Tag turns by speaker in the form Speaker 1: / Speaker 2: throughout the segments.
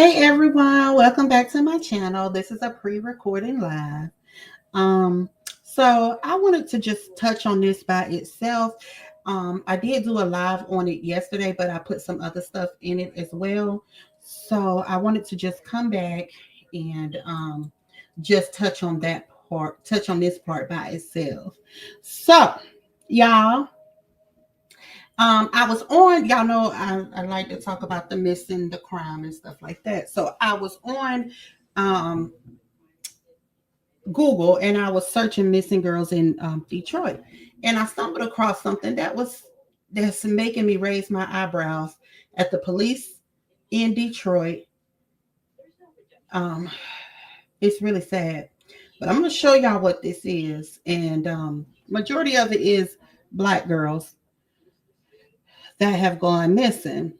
Speaker 1: Hey everyone, welcome back to my channel. This is a pre-recording live. Um, so I wanted to just touch on this by itself. I did do a live on it yesterday, but I put some other stuff in it as well. So I wanted to just come back and just touch on this part by itself. So, y'all, I was on, y'all know I like to talk about the missing, the crime, and stuff like that. So I was on um, Google and I was searching missing girls in Detroit, and I stumbled across something that's making me raise my eyebrows at the police in Detroit. Um, it's really sad, but I'm going to show y'all what this is, and majority of it is black girls that have gone missing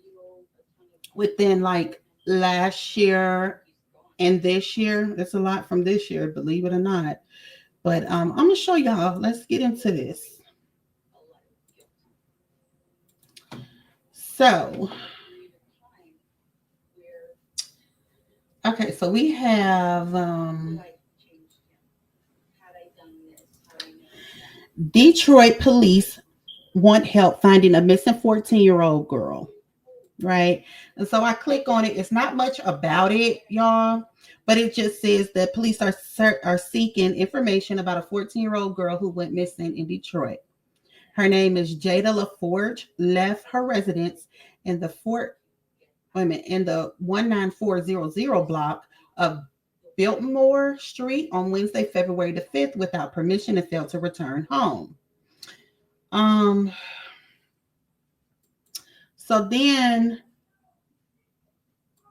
Speaker 1: within like last year and this year. It's a lot from this year, believe it or not. But I'm gonna show y'all. Let's get into this. So, okay, so we have Detroit police want help finding a missing 14-year-old girl, right? And so I click on it. It's not much about it, y'all, but it just says that police are seeking information about a 14-year-old girl who went missing in Detroit. Her name is Jada LaForge. Left her residence in the in the 19400 block of Biltmore Street on Wednesday, February the 5th, without permission and failed to return home. Um. So then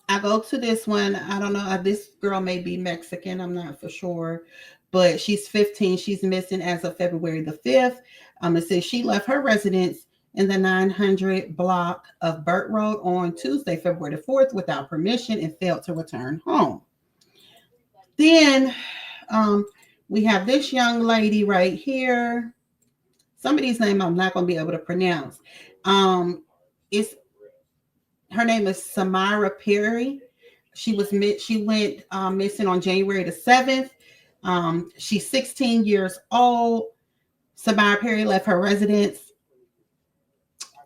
Speaker 1: I go to this one. I don't know. This girl may be Mexican. I'm not for sure. But she's 15. She's missing as of February the 5th. It says she left her residence in the 900 block of Burt Road on Tuesday, February the 4th, without permission and failed to return home. Then we have this young lady right here. Some of these names I'm not going to be able to pronounce. It's Her name is Samira Perry. She went missing on January the 7th. She's 16 years old. Samira Perry left her residence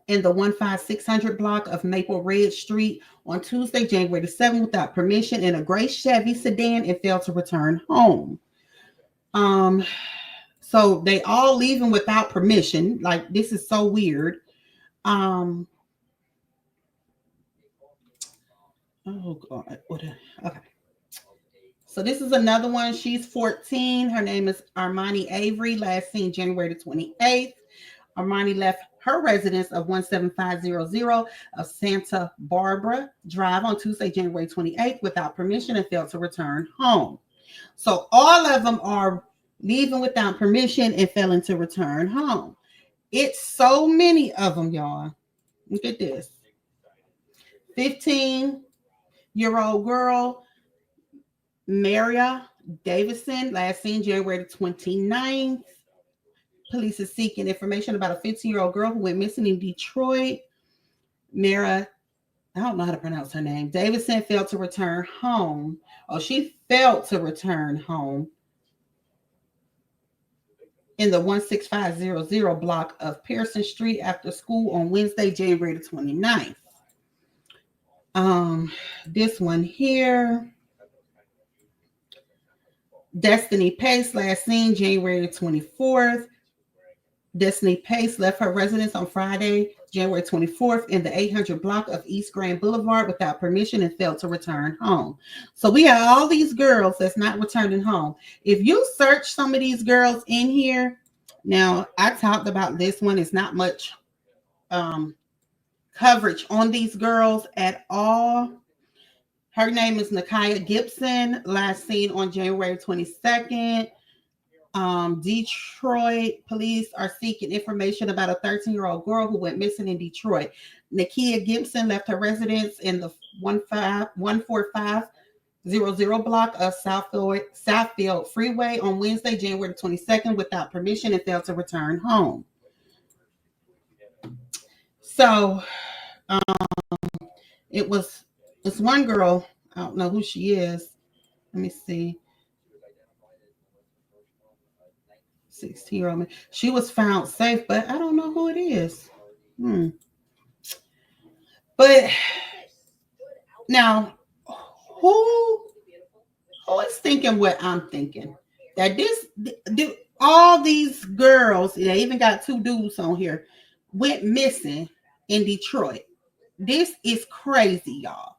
Speaker 1: in the 15600 block of Maple Ridge Street on Tuesday, January the 7th, without permission in a gray Chevy sedan and failed to return home. So they all leaving without permission. Like, this is so weird. Oh God. Okay. So this is another one. She's 14. Her name is Armani Avery. Last seen January the 28th. Armani left her residence of 17500 of Santa Barbara Drive on Tuesday, January 28th, without permission and failed to return home. So all of them are leaving without permission and failing to return home. It's so many of them, y'all. Look at this. 15-year-old girl, Maria Davison, last seen January 29th. Police is seeking information about a 15-year-old girl who went missing in Detroit. Mara, I don't know how to pronounce her name. Davison failed to return home. Oh, she failed to return home in the 16500 block of Pearson Street after school on Wednesday, January the 29th. This one here, Destiny Pace, last seen January the 24th. Destiny Pace left her residence on Friday, January 24th, in the 800 block of East Grand Boulevard without permission and failed to return home. So we have all these girls that's not returning home. If you search some of these girls in here, now I talked about this one. It's not much coverage on these girls at all. Her name is Nakia Gibson, last seen on January 22nd. Detroit police are seeking information about a 13-year-old girl who went missing in Detroit. Nakia Gibson left her residence in the 14500 block of Southfield Freeway on Wednesday, January 22nd, without permission and failed to return home. So it's one girl. I don't know who she is. Let me see. 16-year-old man. She was found safe, but I don't know who it is. But now, who who is thinking what I'm thinking? That all these girls, they even got two dudes on here, went missing in Detroit. This is crazy, y'all.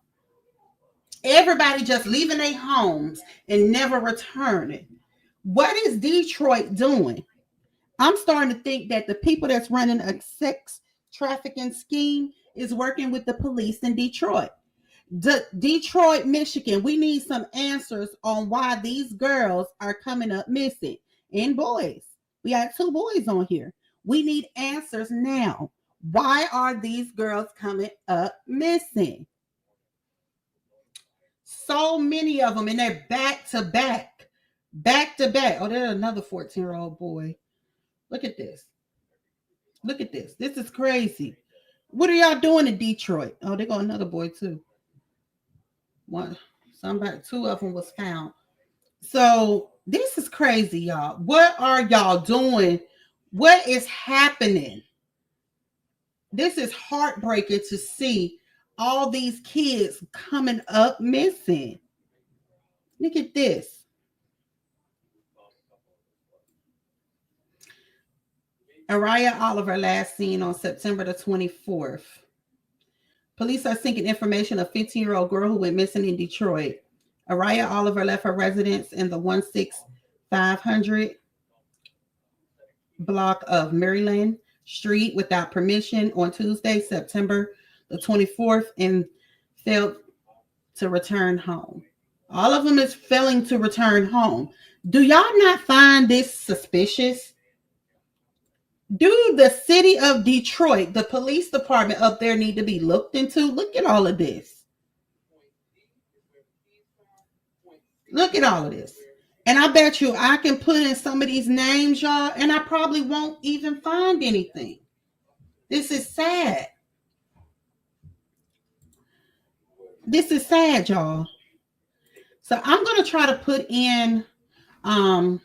Speaker 1: Everybody just leaving their homes and never returning. What is Detroit doing? I'm starting to think that the people that's running a sex trafficking scheme is working with the police in Detroit. Detroit, Michigan, we need some answers on why these girls are coming up missing. And boys, we got two boys on here. We need answers now. Why are these girls coming up missing? So many of them, and they're back to back. Back to back. Oh, there's another 14-year-old boy. Look at this. Look at this. This is crazy. What are y'all doing in Detroit? Oh, they got another boy too. Two of them was found. So this is crazy, y'all. What are y'all doing? What is happening? This is heartbreaking to see all these kids coming up missing. Look at this. Araya Oliver last seen on September the 24th. Police are seeking information of a 15-year-old girl who went missing in Detroit. Araya Oliver left her residence in the 16500 block of Maryland Street without permission on Tuesday, September the 24th, and failed to return home. All of them is failing to return home. Do y'all not find this suspicious? Do the city of Detroit, the police department up there, need to be looked into? Look at all of this. Look at all of this. And I bet you I can put in some of these names, y'all, and I probably won't even find anything. This is sad. This is sad, y'all. So I'm going to try to put in, I'm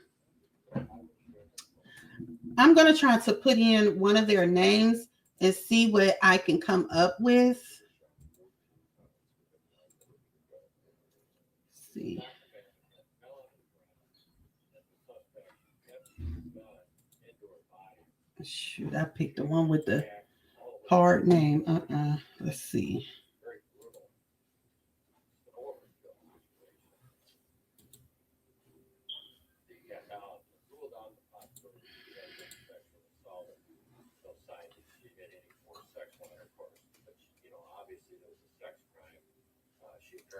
Speaker 1: going to try to put in one of their names and see what I can come up with. Let's see. Shoot, I picked the one with the hard name. Let's see.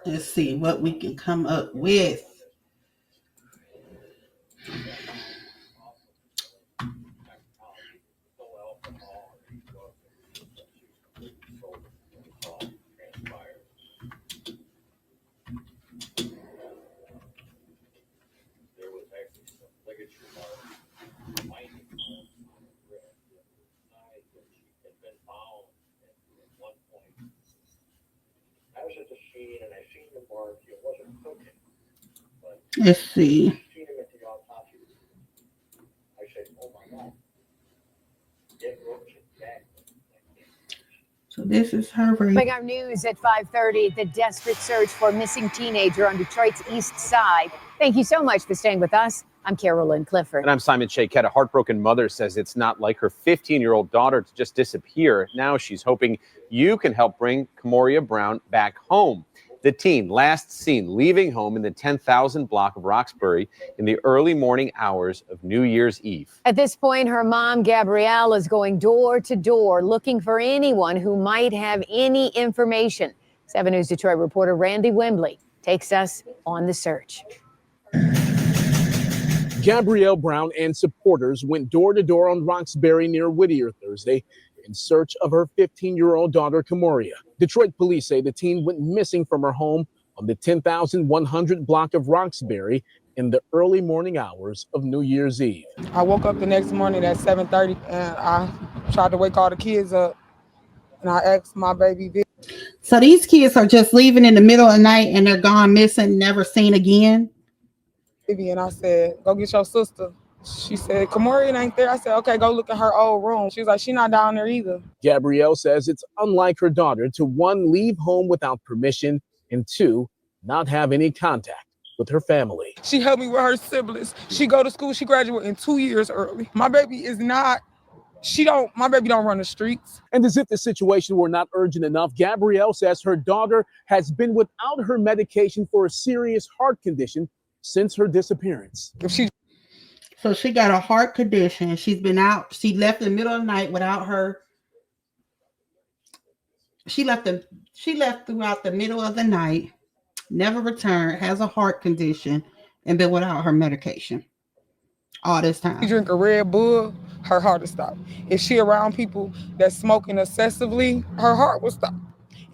Speaker 1: Let's see what we can come up with. Let's see. So this is her right.
Speaker 2: Our news at 5:30, the desperate search for a missing teenager on Detroit's east side. Thank you so much for staying with us. I'm Carolyn Clifford.
Speaker 3: And I'm Simon Shakette. A heartbroken mother says it's not like her 15-year-old daughter to just disappear. Now she's hoping you can help bring Kammoria Brown back home. The teen last seen leaving home in the 10,000 block of Roxbury in the early morning hours of New Year's Eve.
Speaker 2: At this point, her mom, Gabrielle, is going door to door looking for anyone who might have any information. 7 News Detroit reporter Randy Wembley takes us on the search.
Speaker 4: Gabrielle Brown and supporters went door to door on Roxbury near Whittier Thursday in search of her 15-year-old daughter, Kammoria. Detroit police say the teen went missing from her home on the 10,100 block of Roxbury in the early morning hours of New Year's Eve.
Speaker 5: I woke up the next morning at 7:30 and I tried to wake all the kids up and I asked my baby.
Speaker 1: So these kids are just leaving in the middle of the night and they're gone missing, never seen again.
Speaker 5: And I said, go get your sister. She said, Kammoria ain't there. I said, okay, go look in her old room. She was like, she not down there either.
Speaker 4: Gabrielle says it's unlike her daughter to, one, leave home without permission, and two, not have any contact with her family.
Speaker 5: She helped me with her siblings. She go to school. She graduated in 2 years early. My baby is not, my baby don't run the streets.
Speaker 4: And as if the situation were not urgent enough, Gabrielle says her daughter has been without her medication for a serious heart condition since her disappearance.
Speaker 1: So she got a heart condition. She's been out. She left in the middle of the night without her. She left throughout the middle of the night, never returned, has a heart condition, and been without her medication all this time.
Speaker 5: She drink a Red Bull, her heart will stop. If she around people that's smoking excessively, her heart will stop.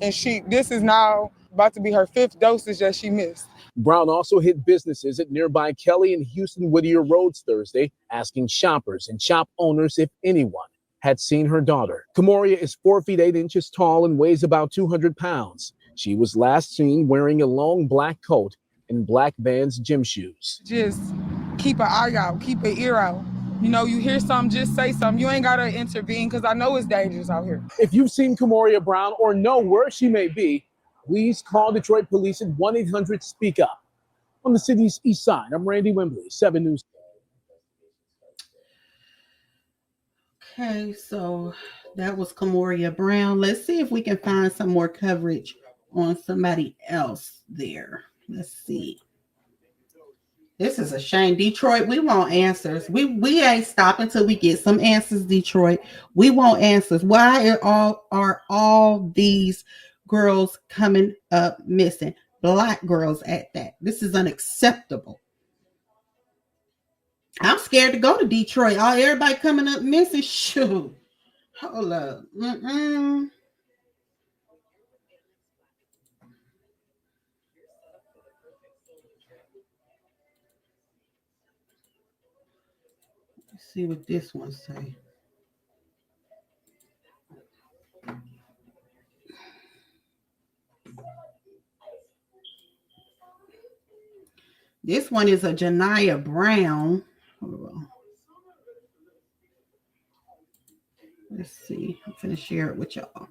Speaker 5: And this is now about to be her 5th dosage that she missed.
Speaker 4: Brown also hit businesses at nearby Kelly and Houston Whittier roads Thursday, asking shoppers and shop owners if anyone had seen her daughter. Kammoria is 4 feet 8 inches tall and weighs about 200 pounds. She was last seen wearing a long black coat and black Vans gym shoes.
Speaker 5: Just keep an eye out, keep an ear out. You know, you hear something, just say something. You ain't got to intervene because I know it's dangerous out here.
Speaker 4: If you've seen Kammoria Brown or know where she may be, please call Detroit Police at 1-800-SPEAK-UP. On the city's east side, I'm Randy Wembley, 7 News.
Speaker 1: Okay, so that was Kammoria Brown. Let's see if we can find some more coverage on somebody else there. Let's see. This is a shame. Detroit, we want answers. We ain't stopping until we get some answers, Detroit. We want answers. Why are all these girls coming up missing? Black girls at that. This is unacceptable. I'm scared to go to Detroit. Everybody coming up missing. Shoot. Hold up. Let's see what this one say. This one is a Janiya Brown. Hold on. Let's see. I'm going to share it with y'all.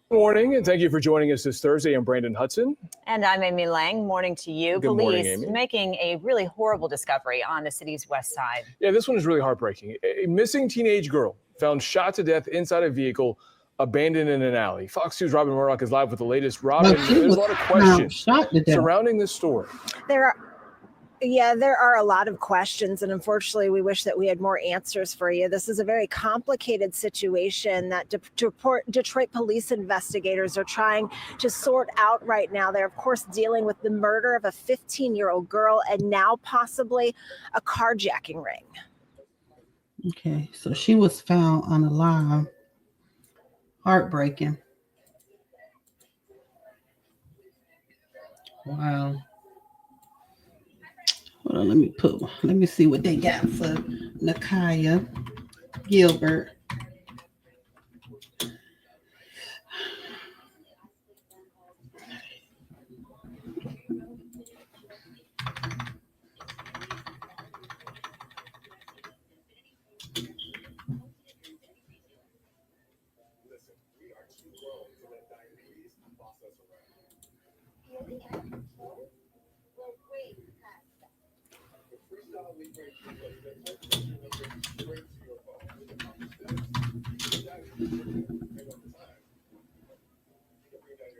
Speaker 6: Morning, and thank you for joining us this Thursday. I'm Brandon Hudson.
Speaker 7: And I'm Amy Lang. Morning to you.
Speaker 6: Good morning, Amy.
Speaker 7: Making a really horrible discovery on the city's west side.
Speaker 6: Yeah, this one is really heartbreaking. A missing teenage girl found shot to death inside a vehicle abandoned in an alley. Fox 2's Robin Murdoch is live with the latest. Robin, there's a lot of questions surrounding this story.
Speaker 8: There are a lot of questions, and unfortunately, we wish that we had more answers for you. This is a very complicated situation that Detroit police investigators are trying to sort out right now. They're, of course, dealing with the murder of a 15-year-old girl and now possibly a carjacking ring.
Speaker 1: Okay, so she was found unalive. Heartbreaking. Wow. Hold on, let me see what they got for Nakaya Gilbert.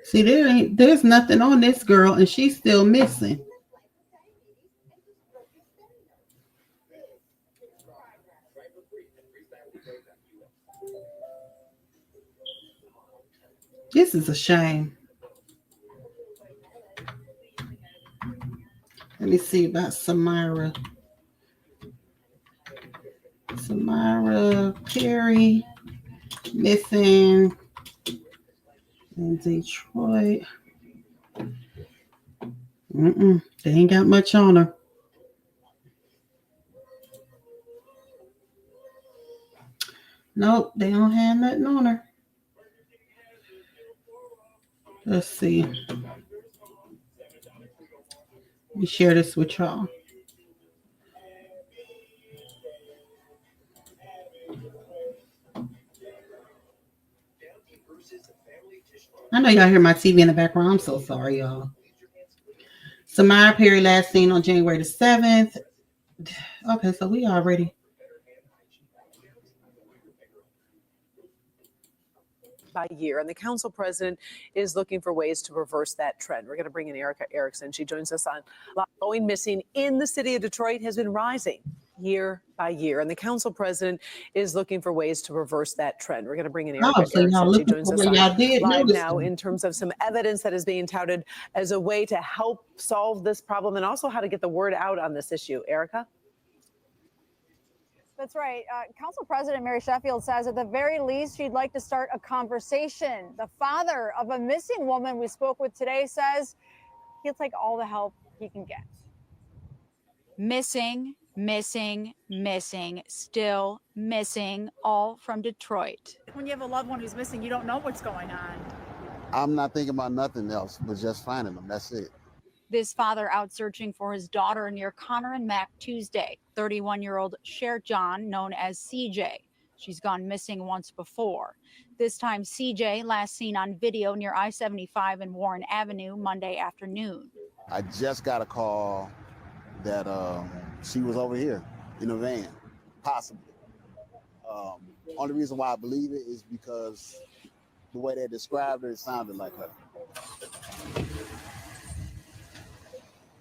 Speaker 1: See, there's nothing on this girl, and she's still missing. This is a shame. Let me see about Samira Perry. missing in Detroit. They ain't got much on her. Nope, they don't have nothing on her. Let's see. Let me share this with y'all. I know y'all hear my TV in the background. I'm so sorry, y'all. Samara Perry last seen on January the 7th. Okay, so we already.
Speaker 9: By year, and the council president is looking for ways to reverse that trend. We're going to bring in Erica Erickson. She joins us on going missing in the city of Detroit has been rising year by year, and the council president is looking for ways to reverse that trend. We're going to bring in Erica Erickson. She joins us live now in terms of some evidence that is being touted as a way to help solve this problem and also how to get the word out on this issue. Erica?
Speaker 10: That's right. Council President Mary Sheffield says at the very least she'd like to start a conversation. The father of a missing woman we spoke with today says he'll take all the help he can get.
Speaker 11: Missing, still missing, all from Detroit.
Speaker 10: When you have a loved one who's missing, you don't know what's going on.
Speaker 12: I'm not thinking about nothing else but just finding them. That's it.
Speaker 11: This father out searching for his daughter near Connor and Mack Tuesday. 31-year-old Cher John, known as CJ. She's gone missing once before. This time, CJ last seen on video near I-75 and Warren Avenue Monday afternoon.
Speaker 12: I just got a call that she was over here in a van, possibly. Only reason why I believe it is because the way they described her, it sounded like her.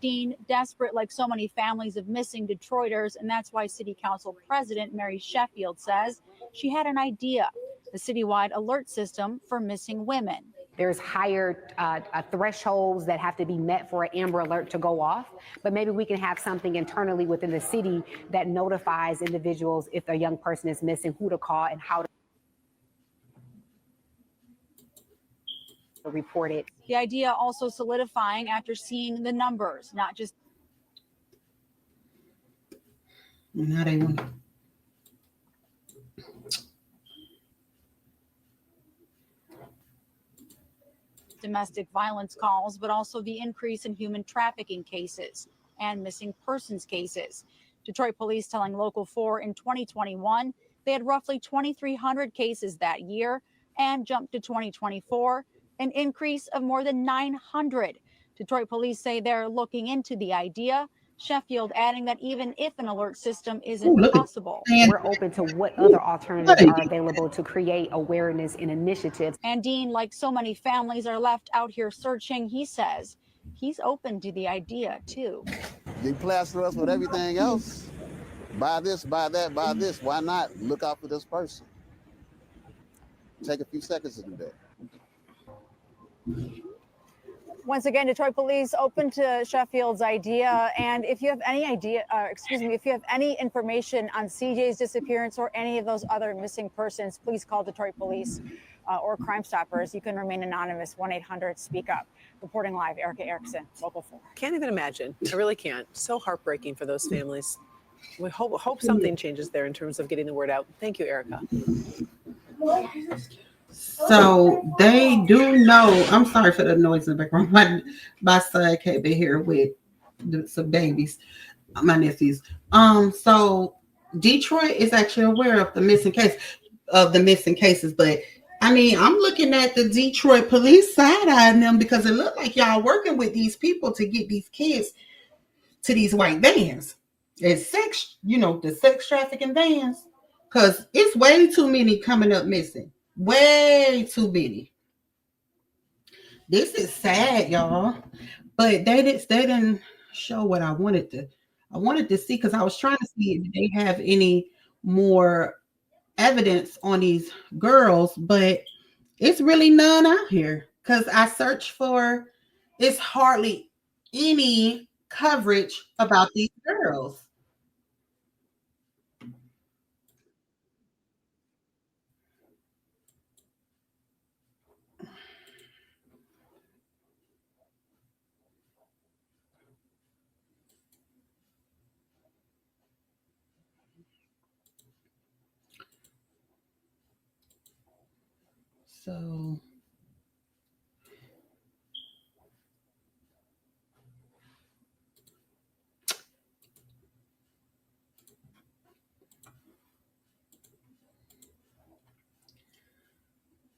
Speaker 11: Dean, desperate like so many families of missing Detroiters, and that's why City Council President Mary Sheffield says she had an idea, a citywide alert system for missing women.
Speaker 13: There's higher thresholds that have to be met for an Amber Alert to go off, but maybe we can have something internally within the city that notifies individuals if a young person is missing, who to call and how to report it.
Speaker 11: The idea also solidifying after seeing the numbers, not just.
Speaker 1: Now they want.
Speaker 11: Domestic violence calls, but also the increase in human trafficking cases and missing persons cases. Detroit police telling Local 4 in 2021 they had roughly 2,300 cases that year and jumped to 2024. An increase of more than 900. Detroit police say they're looking into the idea. Sheffield adding that even if an alert system isn't possible,
Speaker 13: we're open to what other alternatives are available to create awareness and initiatives.
Speaker 11: And Dean, like so many families are left out here searching, he says he's open to the idea too.
Speaker 12: They plaster us with everything else. Buy this, buy that, buy this. Why not look out for this person? Take a few seconds to do that.
Speaker 10: Once again, Detroit police open to Sheffield's idea. And if you have any if you have any information on CJ's disappearance or any of those other missing persons, please call Detroit police or Crime Stoppers. You can remain anonymous, 1-800-SPEAK-UP. Reporting live, Erica Erickson, Local 4.
Speaker 9: Can't even imagine. I really can't. So heartbreaking for those families. We hope something changes there in terms of getting the word out. Thank you, Erica.
Speaker 1: So they do know. I'm sorry for the noise in the background. My son came in here with some babies, my nephews. So Detroit is actually aware of the missing cases, but I mean, I'm looking at the Detroit police side-eyeing them because it looked like y'all working with these people to get these kids to these white vans and the sex trafficking vans, because it's way too many coming up missing. Way too many. This is sad, y'all. But they didn't show what I wanted to see, because I was trying to see if they have any more evidence on these girls, but it's really none out here. Because I searched for, it's hardly any coverage about these girls. So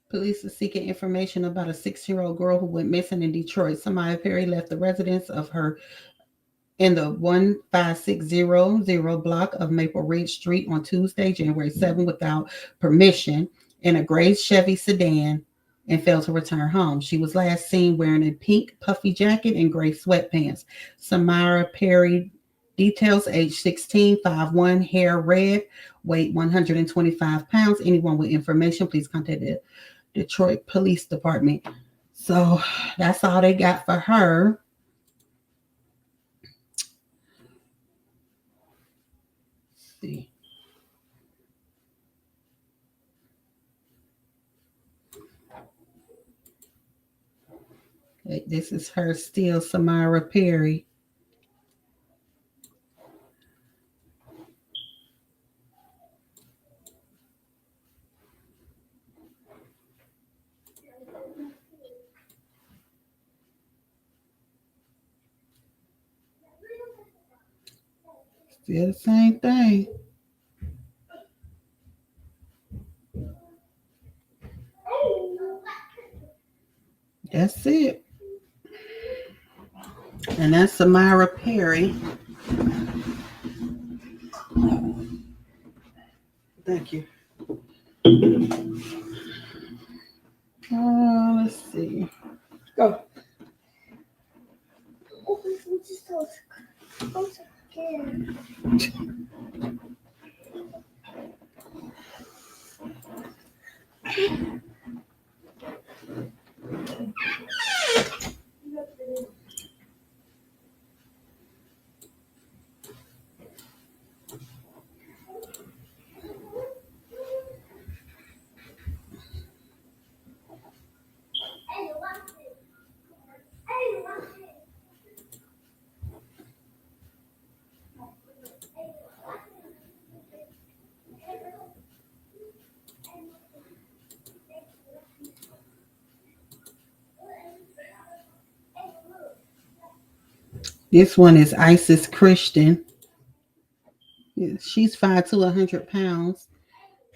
Speaker 1: police are seeking information about a 6-year-old girl who went missing in Detroit. Samaya Perry left the residence of her in the 15600 block of Maple Ridge Street on Tuesday, January 7, without permission in a gray Chevy sedan and failed to return home. She was last seen wearing a pink puffy jacket and gray sweatpants. Samara Perry, details, age 16, 5'1", hair red, weight 125 pounds. Anyone with information, please contact the Detroit Police Department. So that's all they got for her. See. This is her still, Samara Perry. Still the same thing. That's it. And that's Samara Perry. Thank you. Let's see. Go. This one is Isis Christian. She's 5'2", 100 pounds.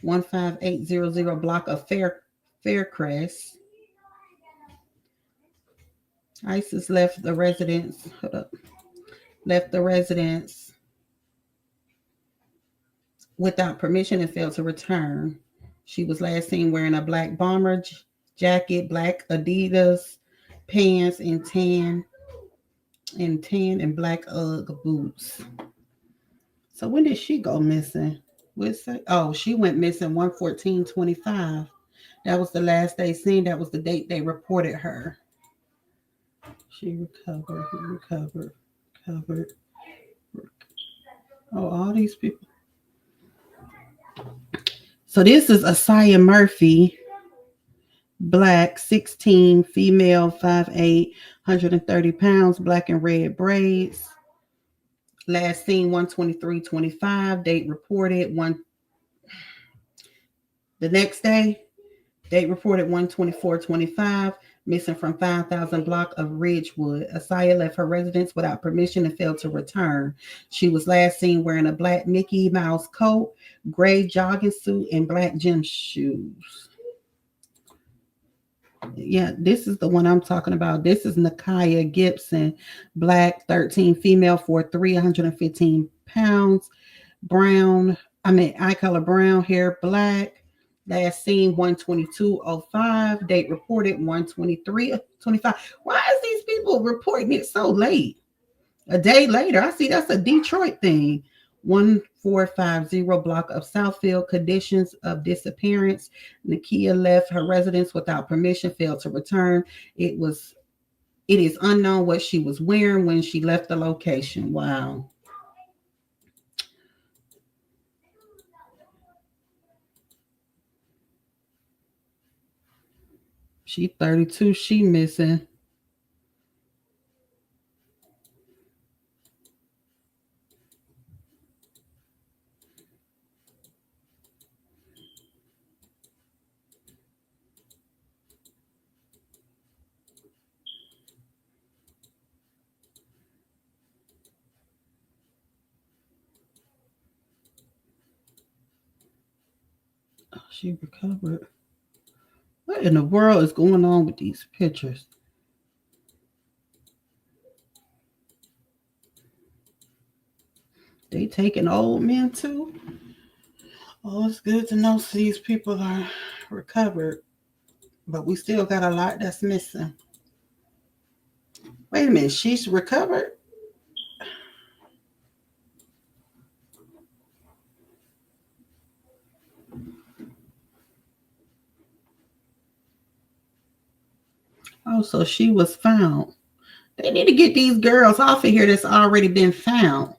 Speaker 1: 15800 block of Faircrest. Isis left the residence. Left the residence without permission and failed to return. She was last seen wearing a black bomber jacket, black Adidas pants, and tan and black Ugg boots. So when did she go missing? She went missing 1/14/25. That was the last day seen. That was the date they reported her. She recovered. Oh, all these people. So this is Asaya Murphy, black, 16, female, 5'8", 130 pounds, black and red braids. Last seen 1/23/25. Date reported the next day. Date reported 1/24/25. Missing from 5,000 block of Ridgewood. Asaya left her residence without permission and failed to return. She was last seen wearing a black Mickey Mouse coat, gray jogging suit, and black gym shoes. Yeah, this is the one I'm talking about. This is Nakaya Gibson, black, 13, female, 4'3", 115 pounds, eye color brown, hair black. Last seen 1/22/05. Date reported 1/23/25. Why is these people reporting it so late? A day later, I see that's a Detroit thing. 1450 block of Southfield. Conditions of disappearance. Nakia left her residence without permission, failed to return. It is unknown what she was wearing when she left the location. Wow. She 32, she missing. She recovered. What in the world is going on with these pictures? They taking old men too? Oh, it's good to know these people are recovered, but we still got a lot that's missing. Wait a minute, she's recovered? Oh, so she was found. They need to get these girls off of here that's already been found.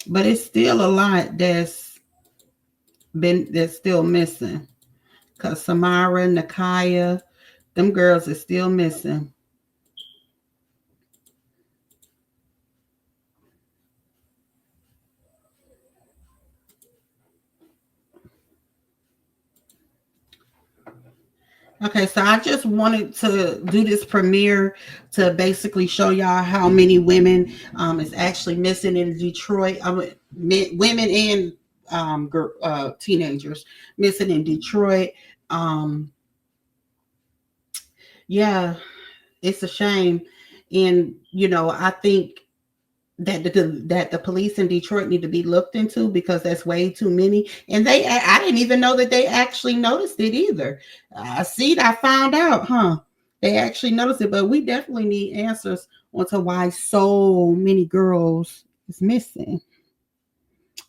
Speaker 1: But it's still a lot that's still missing. Because Samara, Nakaya, them girls are still missing. Okay, so I just wanted to do this premiere to basically show y'all how many women is actually missing in Detroit. Women and teenagers missing in Detroit. Yeah, it's a shame, and I think that the police in Detroit need to be looked into because that's way too many. And I didn't even know that they actually noticed it either. I found out, they actually noticed it, but we definitely need answers onto why so many girls is missing.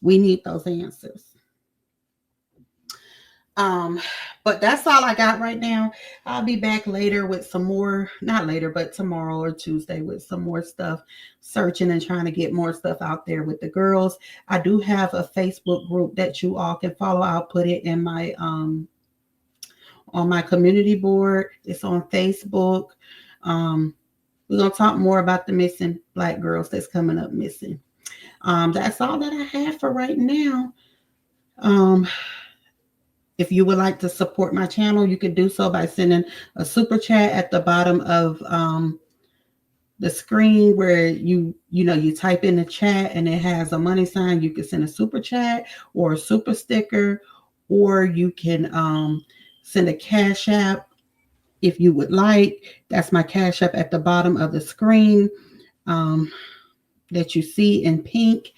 Speaker 1: We need those answers. But that's all I got right now. I'll be back later with some more, not later, but tomorrow or Tuesday with some more stuff, searching and trying to get more stuff out there with the girls. I do have a Facebook group that you all can follow. I'll put it in my on my community board. It's on Facebook. We're gonna talk more about the missing Black girls that's coming up missing. That's all that I have for right now. If you would like to support my channel, you can do so by sending a super chat at the bottom of the screen where you type in the chat and it has a money sign. You can send a super chat or a super sticker, or you can send a Cash App if you would like. That's my Cash App at the bottom of the screen that you see in pink.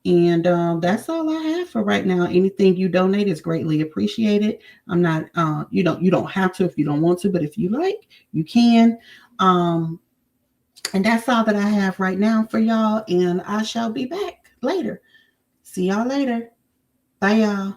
Speaker 1: And that's all I have for right now. Anything you donate is greatly appreciated. I'm not, you don't have to if you don't want to, but if you like, you can. And that's all that I have right now for y'all. And I shall be back later. See y'all later. Bye, y'all.